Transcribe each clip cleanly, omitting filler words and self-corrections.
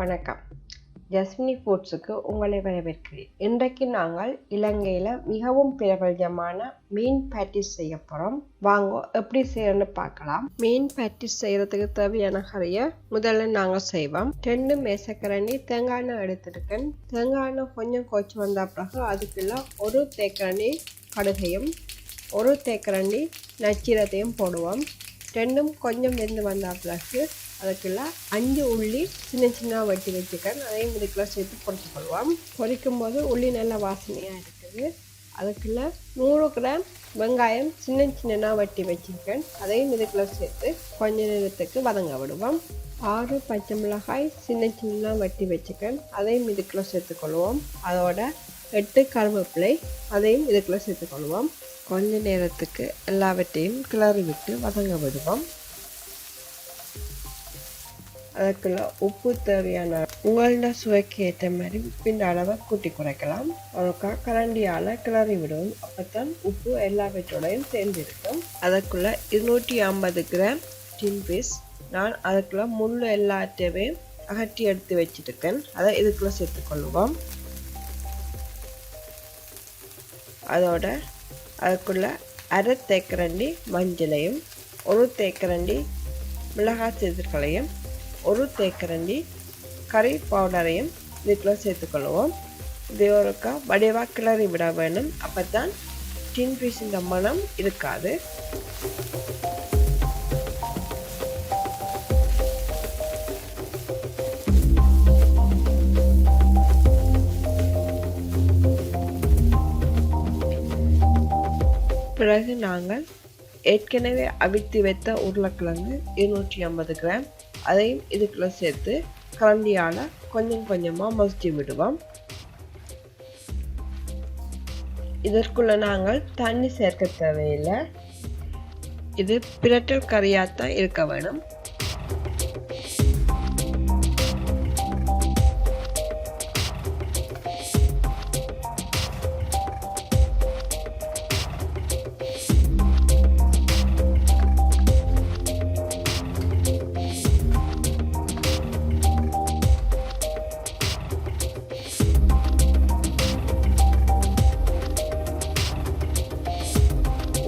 வணக்கம். ஜஸ்மினி ஃபுட்ஸுக்கு உங்களை வரவேற்கிறேன். இன்றைக்கு நாங்கள் இலங்கையில் மிகவும் பிரபலமான மீன் பேட்டிஸ் செய்ய போகிறோம். வாங்க எப்படி செய்யணும்னு பார்க்கலாம். மீன் பேட்டிஸ் செய்கிறதுக்கு தேவையான கறியை முதல்ல நாங்கள் செய்வோம். 2 மேசக்கரண்டி தேங்காய் எண்ணெய் எடுத்துருக்கேன். தேங்காய் எண்ணெய் கொஞ்சம் கொச்சு வந்த பிறகு அதுக்குள்ள 1 தேக்கரண்டி கடுகையும் 1 தேக்கரண்டி நச்சீரத்தையும் போடுவோம். ரெண்டும் கொஞ்சம் வெந்து வந்த பிறகு அதுக்குள்ள 5 உள்ளி சின்ன வெட்டி வச்சுக்கேன். அதையும் இதுக்குள்ள சேர்த்து பொரிச்சுக்கொள்வோம். பொரிக்கும் போது உள்ளி நல்ல வாசனையாக இருக்குது. அதுக்குள்ள 100 கிராம் வெங்காயம் சின்ன வெட்டி வச்சுருக்கேன். அதையும் இதுக்குள்ள சேர்த்து கொஞ்ச நேரத்துக்கு வதங்க விடுவோம். 6 பச்சை மிளகாய் சின்ன வெட்டி வச்சுக்கேன். அதையும் இதுக்குள்ள சேர்த்துக்கொள்வோம். அதோட 8 கருவேப்பிலை அதையும் இதுக்குள்ள சேர்த்துக்கொள்வோம். கொஞ்ச நேரத்துக்கு எல்லாவற்றையும் கிளறி விட்டு வதங்க விடுவோம். அதுக்குள்ள உப்பு தேவையான உங்களோட சுவைக்கு ஏற்ற மாதிரி உப்பின் அளவை கூட்டி குறைக்கலாம். அதுக்காக கரண்டியால் கிளறி விடுவோம். அப்போத்தான் உப்பு எல்லாவற்றோடையும் சேர்ந்திருக்கும். அதுக்குள்ள 250 கிராம் டின் பீஸ் நான் அதுக்குள்ள முள்ளு எல்லாத்தையுமே அகற்றி எடுத்து வச்சிருக்கேன். அதை இதுக்குள்ள சேர்த்துக்கொள்வோம். அதோட அதுக்குள்ள 1/2 தேக்கரண்டி மஞ்சளையும் 1 தேக்கரண்டி மிளகாய் சீரகங்களையும் 1 தேக்கரண்டி கறி பவுடரையும் இதுக்குள்ள சேர்த்துக்கொள்வோம். இது ஒருக்கா வடிவாக கிளறி விட வேணும். அப்போ தான் டின் பீஸ் இந்த மனம் இருக்காது. பிறகு நாங்கள் ஏற்கனவே அவித்து வைத்த உருளைக்கிழங்கு 250 கிராம் அதையும் இதுக்குள்ள சேர்த்து கரண்டியால் கொஞ்சம் கொஞ்சமாக மசிச்சு விடுவோம். இதற்குள்ள நாங்கள் தண்ணி சேர்க்க தேவையில்லை. இது பிரட்டல் கறியாத்தான் இருக்க வேணும்.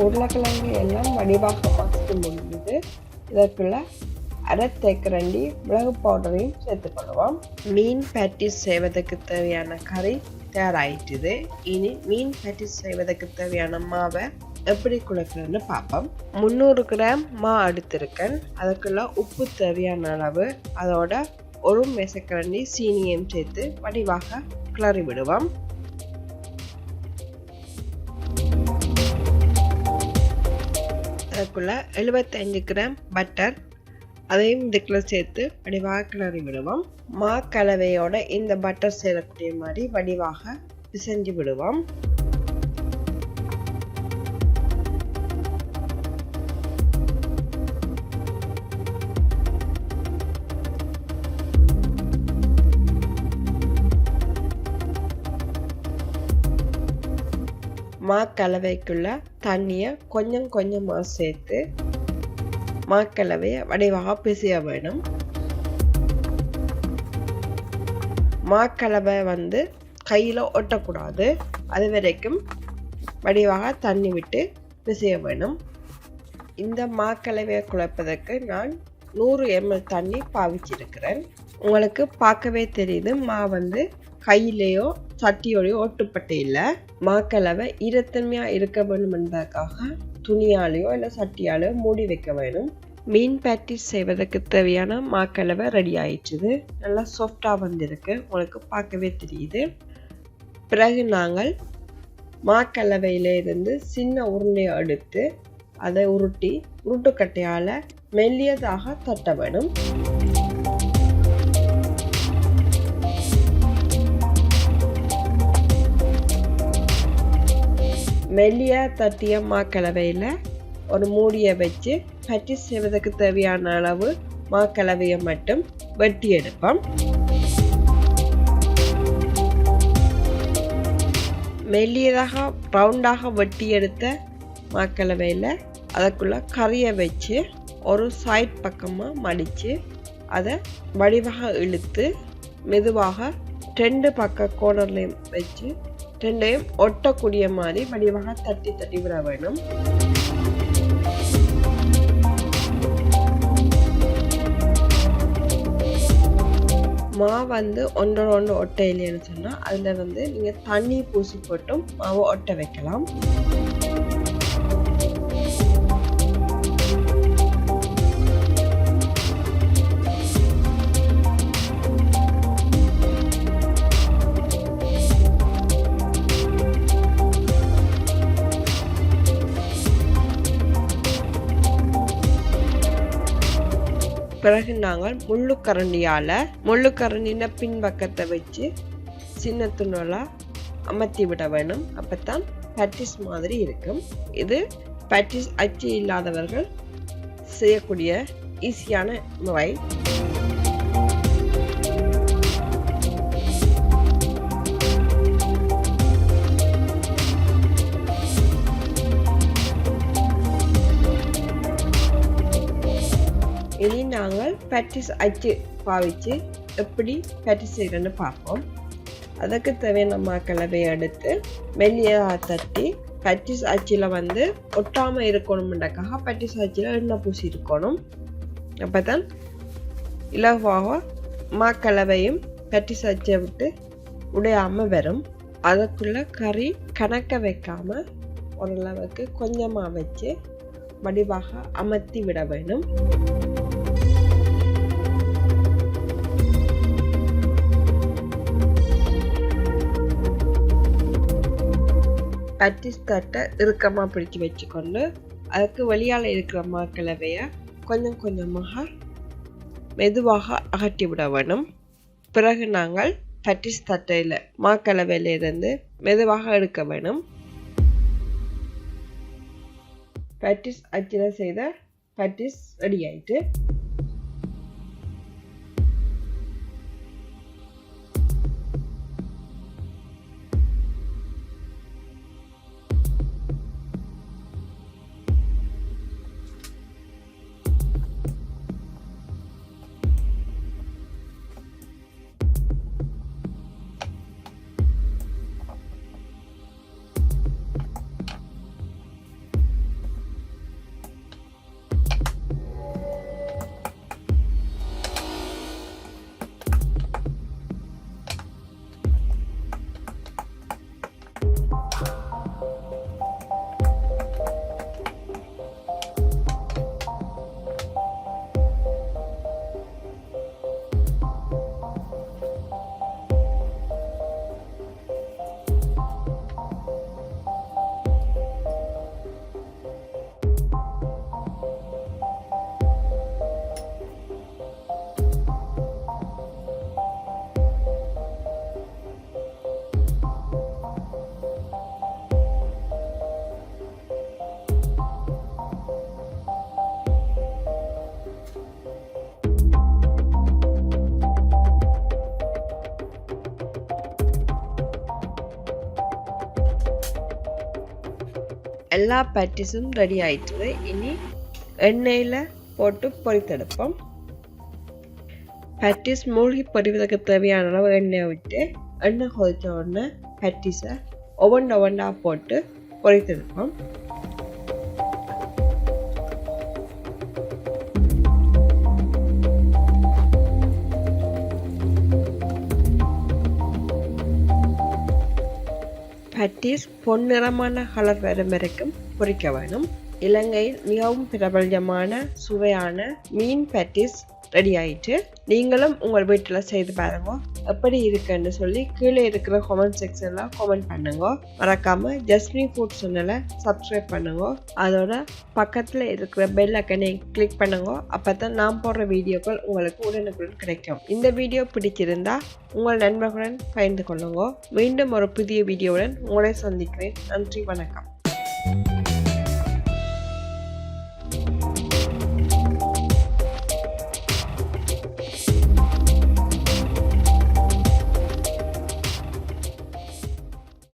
உருளைக்கிழங்கு எல்லாம் வடிவாக மசித்து முடிஞ்சது. இதற்குள்ள 1/2 தேக்கரண்டி மிளகு பவுடரையும் சேர்த்துக்கொள்வோம். மீன் பேட்டிஸ் செய்வதற்கு தேவையான கறி தயாராகிட்டுது. இனி மீன் பேட்டிஸ் செய்வதற்கு தேவையான மாவை எப்படி குழைக்கிறதுன்னு பார்ப்போம். 300 கிராம் மா எடுத்திருக்கேன். அதுக்குள்ள உப்பு தேவையான அளவு அதோட 1 மேசக்கரண்டி சீனியையும் சேர்த்து வடிவாக கிளறி விடுவோம். அதுக்குள்ள 75 கிராம் பட்டர் அதையும் இதுக்குள்ள சேர்த்து வடிவாக கிளறி விடுவோம். மா கலவையோட இந்த பட்டர் சேரக்கூடிய மாதிரி வடிவாக பிசைஞ்சு விடுவோம். மா கலவைக்குள்ள தண்ணியை கொஞ்சம் கொஞ்சமாக சேர்த்து மா கலவையை வடிவாக பிசைய வேணும். மா கலவை கையில் ஒட்டக்கூடாது. அது வரைக்கும் வடிவாக தண்ணி விட்டு பிசைய வேணும். இந்த மா கலவையை குழைப்பதற்கு நான் 100 ml தண்ணி பாவிச்சிருக்கிறேன். உங்களுக்கு பார்க்கவே தெரியுது மா கையிலேயோ சட்டியோடையோ ஒட்டுப்பட்டு இல்லை. மாக்கலவை ஈரத்தன்மையாக இருக்க வேணும் என்பதற்காக துணியாலேயோ இல்லை சட்டியாலேயோ மூடி வைக்க வேணும். மீன் பேட்டிஸ் செய்வதற்கு தேவையான மாக்கலவை ரெடி ஆயிடுச்சுது. நல்லா சாஃப்டாக வந்திருக்கு. உங்களுக்கு பார்க்கவே தெரியுது. பிறகு நாங்கள் மாக்கலவையிலிருந்து சின்ன உருண்டையை எடுத்து அதை உருட்டி உருட்டுக்கட்டையால் மெல்லியதாக தட்ட வேணும். மெல்லிய தட்டிய மாக்கலவையில் ஒரு மூடியை வச்சு பேட்டிஸ் செய்வதற்கு தேவையான அளவு மாக்கலவையை மட்டும் வெட்டி எடுப்போம். மெல்லியதாக ரவுண்டாக வெட்டி எடுத்த மாக்கலவையில் அதுக்குள்ள கறியை வச்சு ஒரு சைட் பக்கமாக மடித்து அதை வடிவாக இழுத்து மெதுவாக 2 பக்க கோணர்லையும் வச்சு 2யும் ஒட்டக்கூடிய மாதிரி வடிவாக தட்டி தட்டி விட வேணும். மாவு வந்து ஒன்றோடு ஒட்ட இல்லைன்னு சொன்னால் அதில் வந்து நீங்கள் தண்ணி பூசி போட்டும் மாவை ஒட்ட வைக்கலாம். பிறகு நாங்கள் முள்ளுக்கரண்டின பின்பக்கத்தை வச்சு சின்ன துணலாக அமர்த்தி விட வேணும். அப்போத்தான் பேட்டிஸ் மாதிரி இருக்கும். இது பேட்டிஸ் அச்சு இல்லாதவர்கள் செய்யக்கூடிய ஈஸியான முறை. இனி நாங்கள் பேட்டிஸ் அச்சு பாவிச்சு எப்படி பேட்டிஸ் செய்யறன்னு பார்ப்போம். அதுக்கு தேவையான மாக்கலவையை எடுத்து மெல்லியாக தட்டி பேட்டிஸ் அச்சில் வந்து ஒட்டாமல் இருக்கணும்ன்றக்காக பேட்டிஸ் அச்சில் எண்ணெய் பூசி இருக்கணும். அப்போ தான் இலவாக மாக்கலவையும் பேட்டிஸ் அச்சை விட்டு உடையாமல் வரும். அதுக்குள்ளே கறி கணக்க வைக்காமல் ஓரளவுக்கு கொஞ்சமாக வச்சு வடிவாக அமர்த்தி விட வேணும். பேட்டிஸ் தட்டை இறுக்கமாக பிடிச்சி வச்சுக்கொண்டு அதுக்கு வெளியால் இருக்கிற மாக்கலவையை கொஞ்சம் கொஞ்சமாக மெதுவாக அகட்டி விட வேணும். பிறகு நாங்கள் பேட்டிஸ் தட்டையில் மாக்கலவையிலிருந்து மெதுவாக எடுக்க வேணும். பேட்டிஸ் அச்சில் செய்த பேட்டிஸ் ரெடி ஆயிட்டு. எல்லா பேட்டிஸும் ரெடி ஆயிடுது. இனி எண்ணெயில் போட்டு பொரித்தெடுப்போம். பேட்டிஸ் மூழ்கி பொரிவதற்கு தேவையான அளவு எண்ணெயை விட்டு எண்ணெய் கொதித்த உடனே பேட்டிஸை ஒவ்வொன்றா போட்டு பொரித்தெடுப்போம். பேட்டிஸ் பொன்னிறமான கலர் வரும் வரைக்கும் பொரிக்க வேணும். இலங்கையில் மிகவும் பிரபலமான சுவையான மீன் பேட்டிஸ் ரெடி ஆயிட்டு. நீங்களும் உங்கள் வீட்டில் செய்து பாருங்க. எப்படி இருக்குன்னு சொல்லி கீழே இருக்கிற கமெண்ட் செக்ஷன்ல கமெண்ட் பண்ணுங்க. மறக்காம ஜஸ்மி ஃபுட் சேனலை சப்ஸ்கிரைப் பண்ணுங்க. அதோட பக்கத்தில் இருக்கிற பெல் ஐக்கனை கிளிக் பண்ணுங்க. அப்பதான் நான் போடுற வீடியோக்கள் உங்களுக்கு உடனுக்குடன் கிடைக்கும். இந்த வீடியோ பிடிச்சிருந்தா உங்கள் நண்பர்களுடன் பகிர்ந்து கொள்ளுங்க. மீண்டும் ஒரு புதிய வீடியோவுடன் உங்களை சந்திக்கிறேன். நன்றி, வணக்கம்.